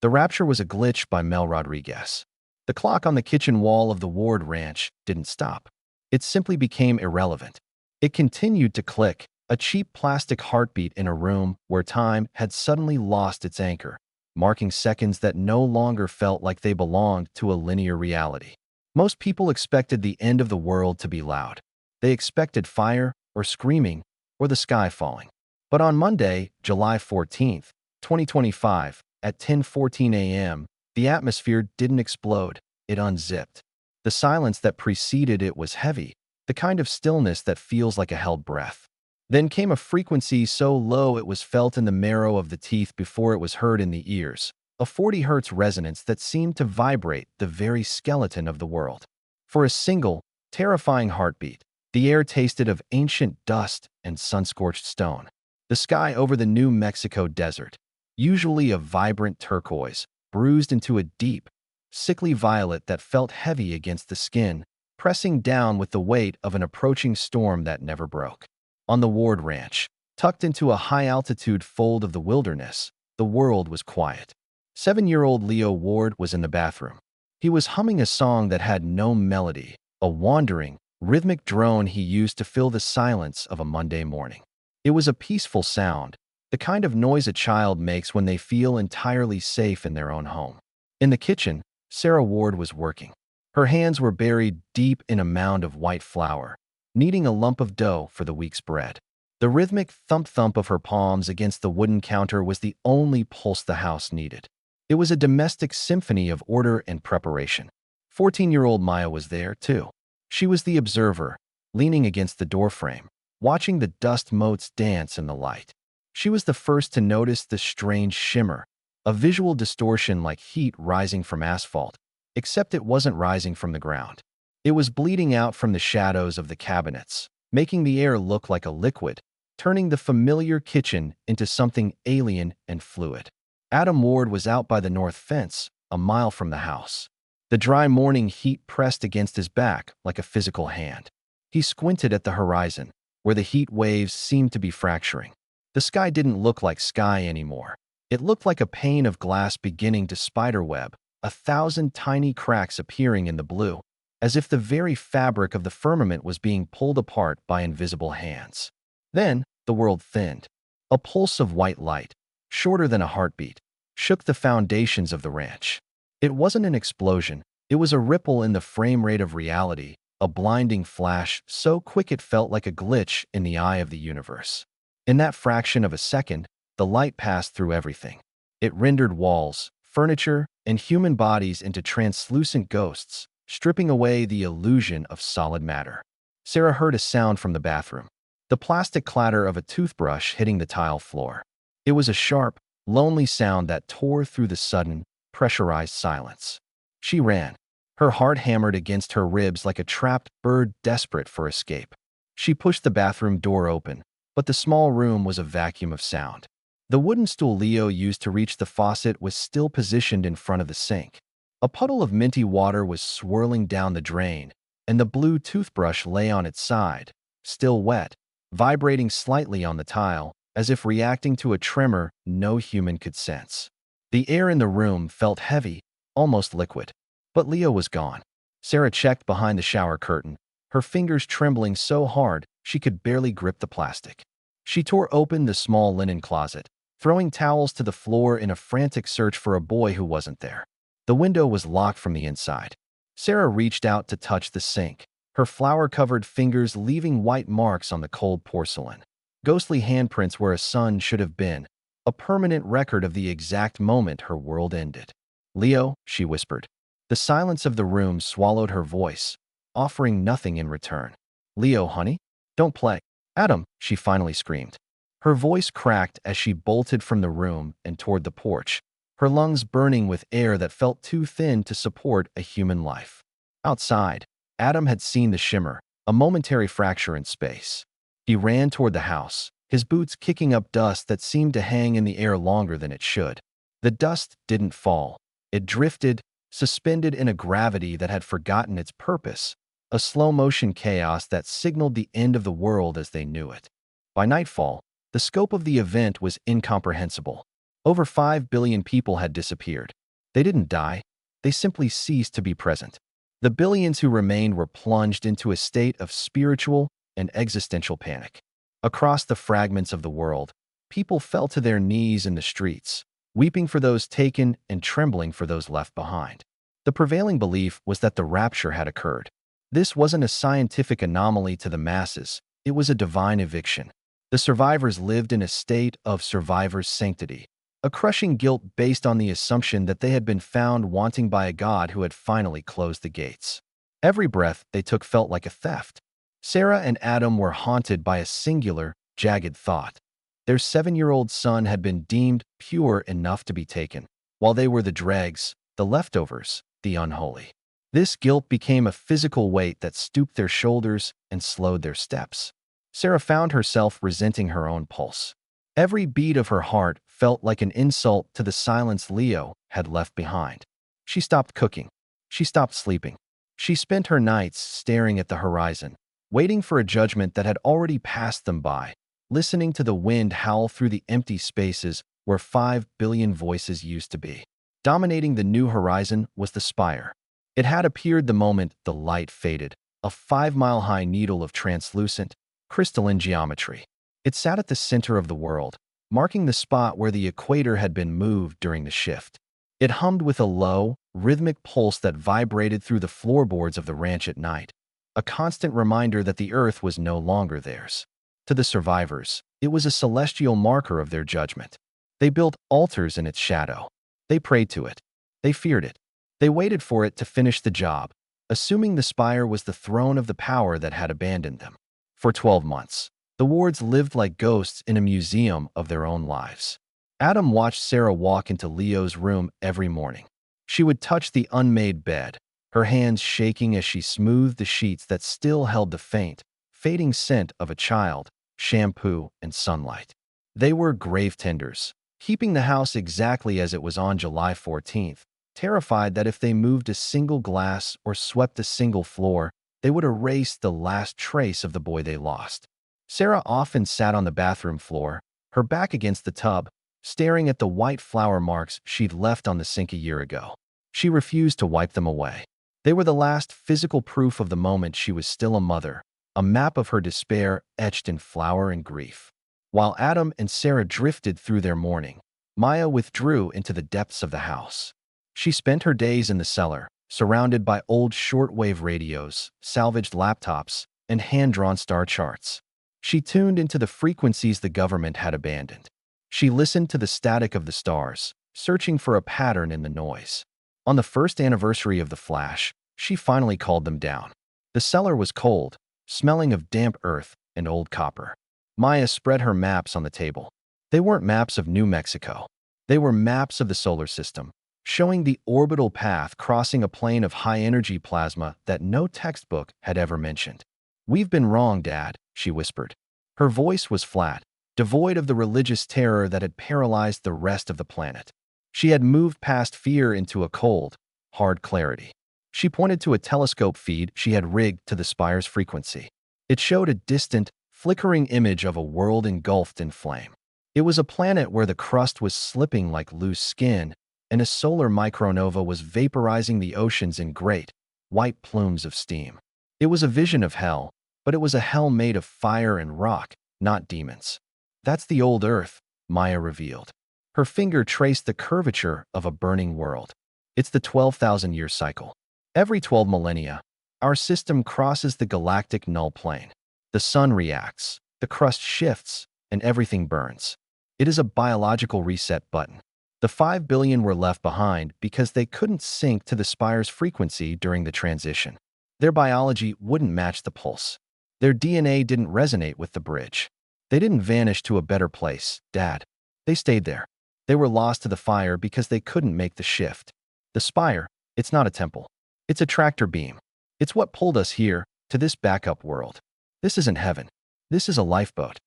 The Rapture was a glitch by Mel Rodriguez. The clock on the kitchen wall of the Ward Ranch didn't stop. It simply became irrelevant. It continued to click, a cheap plastic heartbeat in a room where time had suddenly lost its anchor, marking seconds that no longer felt like they belonged to a linear reality. Most people expected the end of the world to be loud. They expected fire, or screaming, or the sky falling. But on Monday, July 14th, 2025, at 10:14 a.m., the atmosphere didn't explode, it unzipped. The silence that preceded it was heavy, the kind of stillness that feels like a held breath. Then came a frequency so low it was felt in the marrow of the teeth before it was heard in the ears, a 40 Hz resonance that seemed to vibrate the very skeleton of the world. For a single, terrifying heartbeat, the air tasted of ancient dust and sun-scorched stone. The sky over the New Mexico desert, usually a vibrant turquoise, bruised into a deep, sickly violet that felt heavy against the skin, pressing down with the weight of an approaching storm that never broke. On the Ward Ranch, tucked into a high-altitude fold of the wilderness, the world was quiet. 7-year-old Leo Ward was in the bathroom. He was humming a song that had no melody, a wandering, rhythmic drone he used to fill the silence of a Monday morning. It was a peaceful sound, the kind of noise a child makes when they feel entirely safe in their own home. In the kitchen, Sarah Ward was working. Her hands were buried deep in a mound of white flour, kneading a lump of dough for the week's bread. The rhythmic thump-thump of her palms against the wooden counter was the only pulse the house needed. It was a domestic symphony of order and preparation. 14-year-old Maya was there, too. She was the observer, leaning against the doorframe, watching the dust motes dance in the light. She was the first to notice the strange shimmer, a visual distortion like heat rising from asphalt, except it wasn't rising from the ground. It was bleeding out from the shadows of the cabinets, making the air look like a liquid, turning the familiar kitchen into something alien and fluid. Adam Ward was out by the north fence, a mile from the house. The dry morning heat pressed against his back like a physical hand. He squinted at the horizon, where the heat waves seemed to be fracturing. The sky didn't look like sky anymore. It looked like a pane of glass beginning to spiderweb, 1,000 tiny cracks appearing in the blue, as if the very fabric of the firmament was being pulled apart by invisible hands. Then, the world thinned. A pulse of white light, shorter than a heartbeat, shook the foundations of the ranch. It wasn't an explosion, it was a ripple in the frame rate of reality, a blinding flash so quick it felt like a glitch in the eye of the universe. In that fraction of a second, the light passed through everything. It rendered walls, furniture, and human bodies into translucent ghosts, stripping away the illusion of solid matter. Sarah heard a sound from the bathroom, the plastic clatter of a toothbrush hitting the tile floor. It was a sharp, lonely sound that tore through the sudden, pressurized silence. She ran, her heart hammered against her ribs like a trapped bird desperate for escape. She pushed the bathroom door open, but the small room was a vacuum of sound. The wooden stool Leo used to reach the faucet was still positioned in front of the sink. A puddle of minty water was swirling down the drain, and the blue toothbrush lay on its side, still wet, vibrating slightly on the tile, as if reacting to a tremor no human could sense. The air in the room felt heavy, almost liquid. But Leo was gone. Sarah checked behind the shower curtain, her fingers trembling so hard she could barely grip the plastic. She tore open the small linen closet, throwing towels to the floor in a frantic search for a boy who wasn't there. The window was locked from the inside. Sarah reached out to touch the sink, her flour-covered fingers leaving white marks on the cold porcelain. Ghostly handprints where a sun should have been, a permanent record of the exact moment her world ended. "Leo," she whispered. The silence of the room swallowed her voice, offering nothing in return. "Leo, honey? Don't play." "Adam," she finally screamed. Her voice cracked as she bolted from the room and toward the porch, her lungs burning with air that felt too thin to support a human life. Outside, Adam had seen the shimmer, a momentary fracture in space. He ran toward the house, his boots kicking up dust that seemed to hang in the air longer than it should. The dust didn't fall. It drifted, suspended in a gravity that had forgotten its purpose, a slow-motion chaos that signaled the end of the world as they knew it. By nightfall, the scope of the event was incomprehensible. Over 5 billion people had disappeared. They didn't die. They simply ceased to be present. The billions who remained were plunged into a state of spiritual and existential panic. Across the fragments of the world, people fell to their knees in the streets, weeping for those taken and trembling for those left behind. The prevailing belief was that the rapture had occurred. This wasn't a scientific anomaly to the masses, it was a divine eviction. The survivors lived in a state of survivor's sanctity, a crushing guilt based on the assumption that they had been found wanting by a God who had finally closed the gates. Every breath they took felt like a theft. Sarah and Adam were haunted by a singular, jagged thought. Their 7-year-old son had been deemed pure enough to be taken, while they were the dregs, the leftovers, the unholy. This guilt became a physical weight that stooped their shoulders and slowed their steps. Sarah found herself resenting her own pulse. Every beat of her heart felt like an insult to the silence Leo had left behind. She stopped cooking. She stopped sleeping. She spent her nights staring at the horizon, waiting for a judgment that had already passed them by, listening to the wind howl through the empty spaces where 5 billion voices used to be. Dominating the new horizon was the spire. It had appeared the moment the light faded, a 5-mile-high needle of translucent, crystalline geometry. It sat at the center of the world, marking the spot where the equator had been moved during the shift. It hummed with a low, rhythmic pulse that vibrated through the floorboards of the ranch at night, a constant reminder that the earth was no longer theirs. To the survivors, it was a celestial marker of their judgment. They built altars in its shadow. They prayed to it. They feared it. They waited for it to finish the job, assuming the spire was the throne of the power that had abandoned them. For 12 months, the wards lived like ghosts in a museum of their own lives. Adam watched Sarah walk into Leo's room every morning. She would touch the unmade bed, her hands shaking as she smoothed the sheets that still held the faint, fading scent of a child, shampoo, and sunlight. They were grave tenders, keeping the house exactly as it was on July 14th, terrified that if they moved a single glass or swept a single floor, they would erase the last trace of the boy they lost. Sarah often sat on the bathroom floor, her back against the tub, staring at the white flour marks she'd left on the sink a year ago. She refused to wipe them away. They were the last physical proof of the moment she was still a mother, a map of her despair etched in flour and grief. While Adam and Sarah drifted through their mourning, Maya withdrew into the depths of the house. She spent her days in the cellar, surrounded by old shortwave radios, salvaged laptops, and hand-drawn star charts. She tuned into the frequencies the government had abandoned. She listened to the static of the stars, searching for a pattern in the noise. On the first anniversary of the flash, she finally called them down. The cellar was cold, smelling of damp earth and old copper. Maya spread her maps on the table. They weren't maps of New Mexico. They were maps of the solar system, showing the orbital path crossing a plane of high-energy plasma that no textbook had ever mentioned. "We've been wrong, Dad," she whispered. Her voice was flat, devoid of the religious terror that had paralyzed the rest of the planet. She had moved past fear into a cold, hard clarity. She pointed to a telescope feed she had rigged to the spire's frequency. It showed a distant, flickering image of a world engulfed in flame. It was a planet where the crust was slipping like loose skin, and a solar micronova was vaporizing the oceans in great, white plumes of steam. It was a vision of hell, but it was a hell made of fire and rock, not demons. "That's the old Earth," Maya revealed. Her finger traced the curvature of a burning world. "It's the 12,000-year cycle. Every 12 millennia, our system crosses the galactic null plane. The sun reacts, the crust shifts, and everything burns. It is a biological reset button. The 5 billion were left behind because they couldn't sync to the spire's frequency during the transition. Their biology wouldn't match the pulse. Their DNA didn't resonate with the bridge. They didn't vanish to a better place, Dad. They stayed there. They were lost to the fire because they couldn't make the shift. The spire, it's not a temple. It's a tractor beam. It's what pulled us here, to this backup world. This isn't heaven. This is a lifeboat."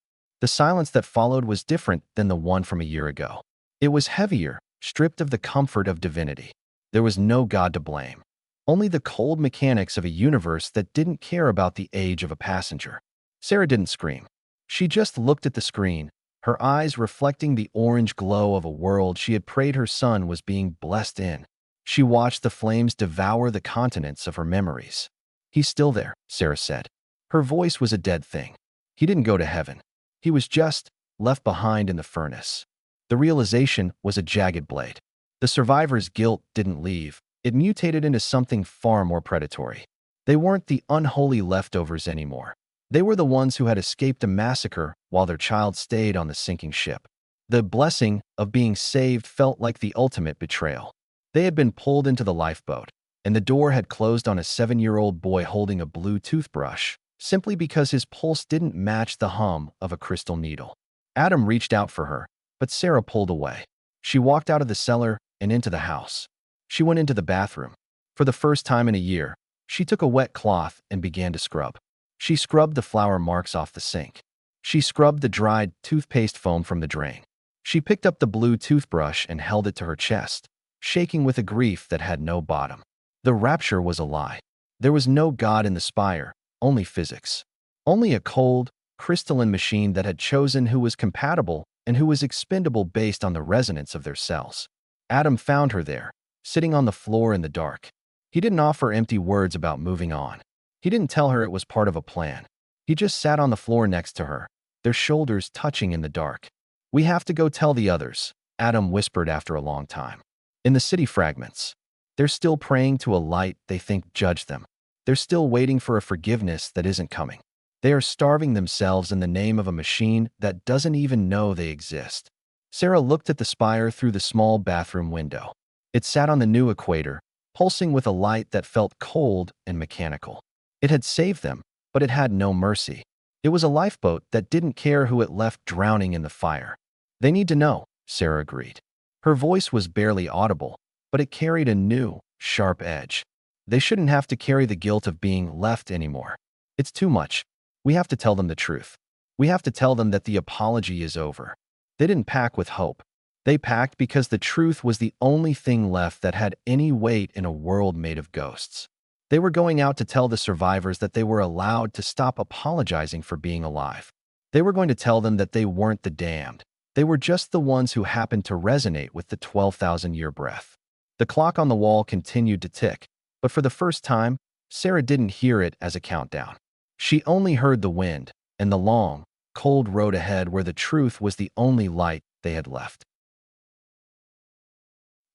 The silence that followed was different than the one from a year ago. It was heavier, stripped of the comfort of divinity. There was no God to blame. Only the cold mechanics of a universe that didn't care about the age of a passenger. Sarah didn't scream. She just looked at the screen, her eyes reflecting the orange glow of a world she had prayed her son was being blessed in. She watched the flames devour the continents of her memories. "He's still there," Sarah said. Her voice was a dead thing. "He didn't go to heaven. He was just left behind in the furnace." The realization was a jagged blade. The survivor's guilt didn't leave. It mutated into something far more predatory. They weren't the unholy leftovers anymore. They were the ones who had escaped a massacre while their child stayed on the sinking ship. The blessing of being saved felt like the ultimate betrayal. They had been pulled into the lifeboat, and the door had closed on a 7-year-old boy holding a blue toothbrush, simply because his pulse didn't match the hum of a crystal needle. Adam reached out for her, but Sarah pulled away. She walked out of the cellar and into the house. She went into the bathroom. For the first time in a year, she took a wet cloth and began to scrub. She scrubbed the flour marks off the sink. She scrubbed the dried toothpaste foam from the drain. She picked up the blue toothbrush and held it to her chest, shaking with a grief that had no bottom. The rapture was a lie. There was no God in the spire, only physics. Only a cold, crystalline machine that had chosen who was compatible and who was expendable based on the resonance of their cells. Adam found her there, sitting on the floor in the dark. He didn't offer empty words about moving on. He didn't tell her it was part of a plan. He just sat on the floor next to her, their shoulders touching in the dark. "We have to go tell the others," Adam whispered after a long time. "In the city fragments. They're still praying to a light they think judged them. They're still waiting for a forgiveness that isn't coming. They are starving themselves in the name of a machine that doesn't even know they exist." Sarah looked at the spire through the small bathroom window. It sat on the new equator, pulsing with a light that felt cold and mechanical. It had saved them, but it had no mercy. It was a lifeboat that didn't care who it left drowning in the fire. "They need to know," Sarah agreed. Her voice was barely audible, but it carried a new, sharp edge. "They shouldn't have to carry the guilt of being left anymore. It's too much. We have to tell them the truth. We have to tell them that the apology is over." They didn't pack with hope. They packed because the truth was the only thing left that had any weight in a world made of ghosts. They were going out to tell the survivors that they were allowed to stop apologizing for being alive. They were going to tell them that they weren't the damned. They were just the ones who happened to resonate with the 12,000-year breath. The clock on the wall continued to tick, but for the first time, Sarah didn't hear it as a countdown. She only heard the wind and the long, cold road ahead where the truth was the only light they had left.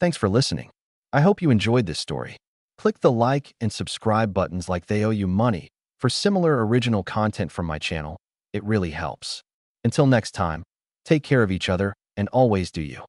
Thanks for listening. I hope you enjoyed this story. Click the like and subscribe buttons like they owe you money for similar original content from my channel. It really helps. Until next time, take care of each other and always do you.